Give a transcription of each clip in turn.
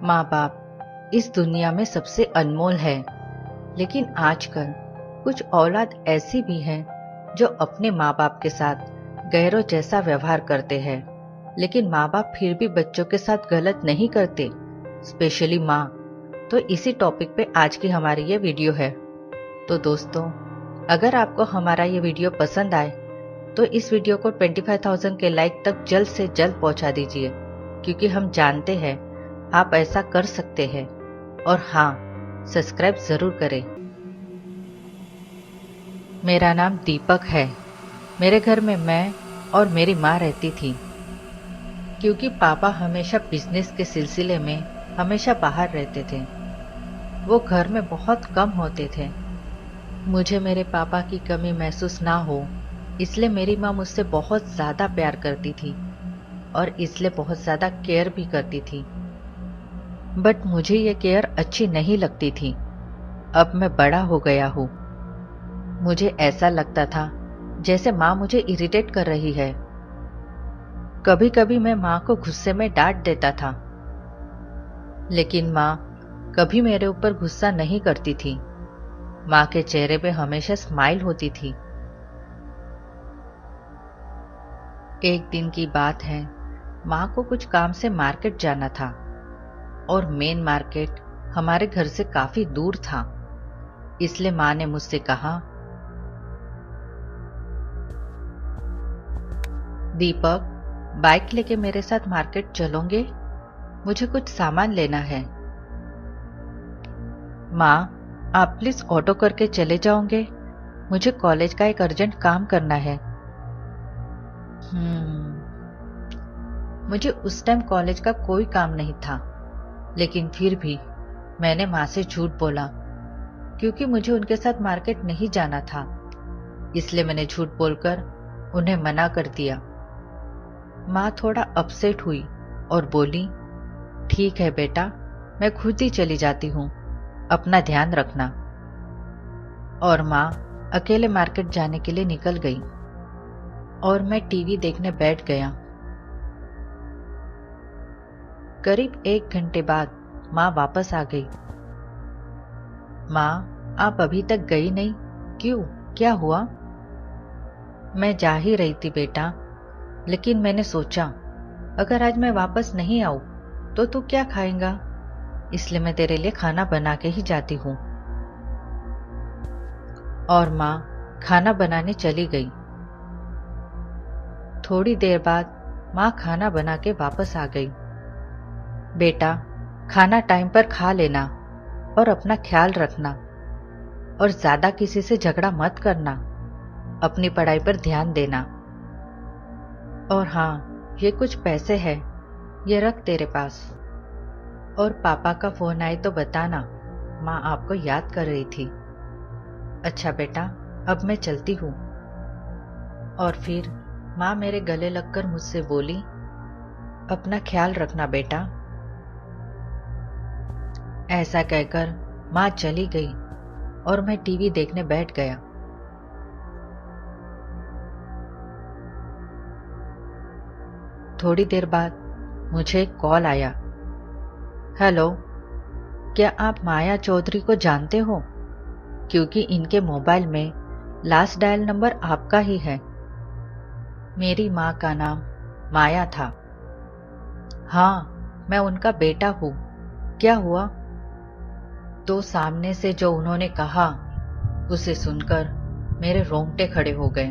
माँ बाप इस दुनिया में सबसे अनमोल है, लेकिन आजकल कुछ औलाद ऐसी भी है जो अपने माँ बाप के साथ गैरों जैसा व्यवहार करते हैं। लेकिन माँ बाप फिर भी बच्चों के साथ गलत नहीं करते, स्पेशली माँ। तो इसी टॉपिक पे आज की हमारी ये वीडियो है। तो दोस्तों, अगर आपको हमारा ये वीडियो पसंद आए तो इस वीडियो को 25,000 के लाइक तक जल्द से जल्द पहुंचा दीजिए, क्योंकि हम जानते हैं आप ऐसा कर सकते हैं। और हाँ, सब्सक्राइब जरूर करें। मेरा नाम दीपक है। मेरे घर में मैं और मेरी माँ रहती थी, क्योंकि पापा हमेशा बिजनेस के सिलसिले में हमेशा बाहर रहते थे। वो घर में बहुत कम होते थे। मुझे मेरे पापा की कमी महसूस ना हो, इसलिए मेरी माँ मुझसे बहुत ज़्यादा प्यार करती थी और इसलिए बहुत ज़्यादा केयर भी करती थी। बट मुझे ये केयर अच्छी नहीं लगती थी। अब मैं बड़ा हो गया हूँ। मुझे ऐसा लगता था जैसे माँ मुझे इरिटेट कर रही है। कभी कभी मैं माँ को गुस्से में डांट देता था, लेकिन माँ कभी मेरे ऊपर गुस्सा नहीं करती थी। माँ के चेहरे पे हमेशा स्माइल होती थी। एक दिन की बात है, माँ को कुछ काम से मार्केट जाना था और मेन मार्केट हमारे घर से काफी दूर था। इसलिए माँ ने मुझसे कहा, दीपक, बाइक लेके मेरे साथ मार्केट चलोगे? मुझे कुछ सामान लेना है। माँ, आप प्लीज ऑटो करके चले जाओगे? मुझे कॉलेज का एक अर्जेंट काम करना है। मुझे उस टाइम कॉलेज का कोई काम नहीं था, लेकिन फिर भी मैंने माँ से झूठ बोला, क्योंकि मुझे उनके साथ मार्केट नहीं जाना था। इसलिए मैंने झूठ बोलकर उन्हें मना कर दिया। माँ थोड़ा अपसेट हुई और बोली, ठीक है बेटा, मैं खुद ही चली जाती हूँ, अपना ध्यान रखना। और माँ अकेले मार्केट जाने के लिए निकल गई और मैं टीवी देखने बैठ गया। करीब 1 घंटे बाद माँ वापस आ गई। माँ, आप अभी तक गई नहीं, क्यों? क्या हुआ? मैं जा ही रही थी बेटा, लेकिन मैंने सोचा अगर आज मैं वापस नहीं आऊं तो तू क्या खाएगा, इसलिए मैं तेरे लिए खाना बना के ही जाती हूँ। और माँ खाना बनाने चली गई। थोड़ी देर बाद माँ खाना बना के वापस आ गई। बेटा, खाना टाइम पर खा लेना और अपना ख्याल रखना, और ज्यादा किसी से झगड़ा मत करना। अपनी पढ़ाई पर ध्यान देना। और हाँ, ये कुछ पैसे हैं, ये रख तेरे पास। और पापा का फोन आए तो बताना, माँ आपको याद कर रही थी। अच्छा बेटा, अब मैं चलती हूँ। और फिर माँ मेरे गले लगकर मुझसे बोली, अपना ख्याल रखना बेटा। ऐसा कहकर माँ चली गई और मैं टीवी देखने बैठ गया। थोड़ी देर बाद मुझे एक कॉल आया। हेलो, क्या आप माया चौधरी को जानते हो? क्योंकि इनके मोबाइल में लास्ट डायल नंबर आपका ही है। मेरी माँ का नाम माया था। हाँ, मैं उनका बेटा हूँ। क्या हुआ? तो सामने से जो उन्होंने कहा, उसे सुनकर मेरे रोंगटे खड़े हो गए।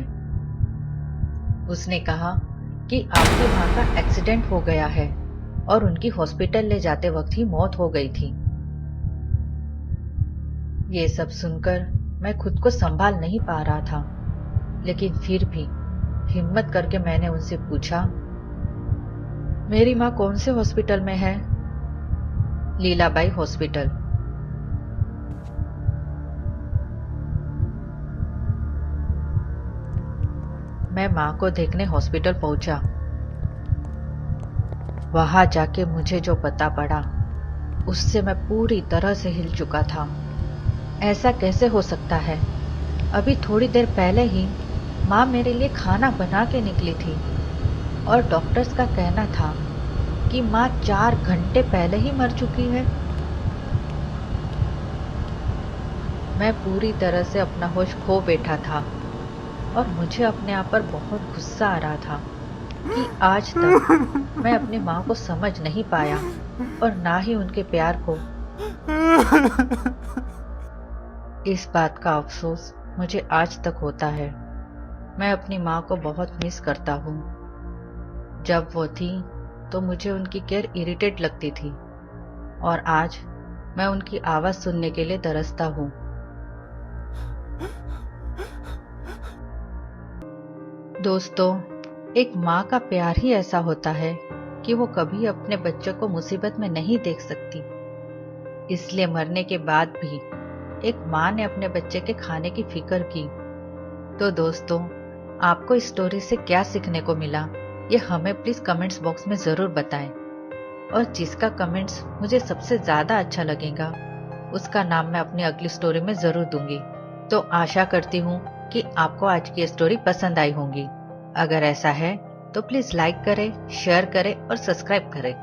उसने कहा कि आपकी माँ का एक्सीडेंट हो गया है और उनकी हॉस्पिटल ले जाते वक्त ही मौत हो गई थी। ये सब सुनकर मैं खुद को संभाल नहीं पा रहा था, लेकिन फिर भी हिम्मत करके मैंने उनसे पूछा, मेरी माँ कौन से हॉस्पिटल में है? लीलाबाई हॉस्पिटल। मैं माँ को देखने हॉस्पिटल पहुंचा। वहां जाके मुझे जो पता पड़ा, उससे मैं पूरी तरह से हिल चुका था। ऐसा कैसे हो सकता है? अभी थोड़ी देर पहले ही माँ मेरे लिए खाना बना के निकली थी और डॉक्टर्स का कहना था कि माँ 4 घंटे पहले ही मर चुकी है। मैं पूरी तरह से अपना होश खो बैठा था और मुझे अपने आप पर बहुत गुस्सा आ रहा था कि आज तक मैं अपनी माँ को समझ नहीं पाया और ना ही उनके प्यार को। इस बात का अफसोस मुझे आज तक होता है। मैं अपनी माँ को बहुत मिस करता हूँ। जब वो थी तो मुझे उनकी केयर इरिटेट लगती थी और आज मैं उनकी आवाज सुनने के लिए तरसता हूँ। दोस्तों, एक माँ का प्यार ही ऐसा होता है कि वो कभी अपने बच्चों को मुसीबत में नहीं देख सकती। इसलिए मरने के बाद भी एक माँ ने अपने बच्चे के खाने की फिक्र की। तो दोस्तों, आपको इस स्टोरी से क्या सीखने को मिला, ये हमें प्लीज कमेंट्स बॉक्स में जरूर बताएं। और जिसका कमेंट्स मुझे सबसे ज्यादा अच्छा लगेगा उसका नाम मैं अपनी अगली स्टोरी में जरूर दूंगी। तो आशा करती हूँ कि आपको आज की स्टोरी पसंद आई होंगी। अगर ऐसा है तो प्लीज लाइक करें, शेयर करें और सब्सक्राइब करें।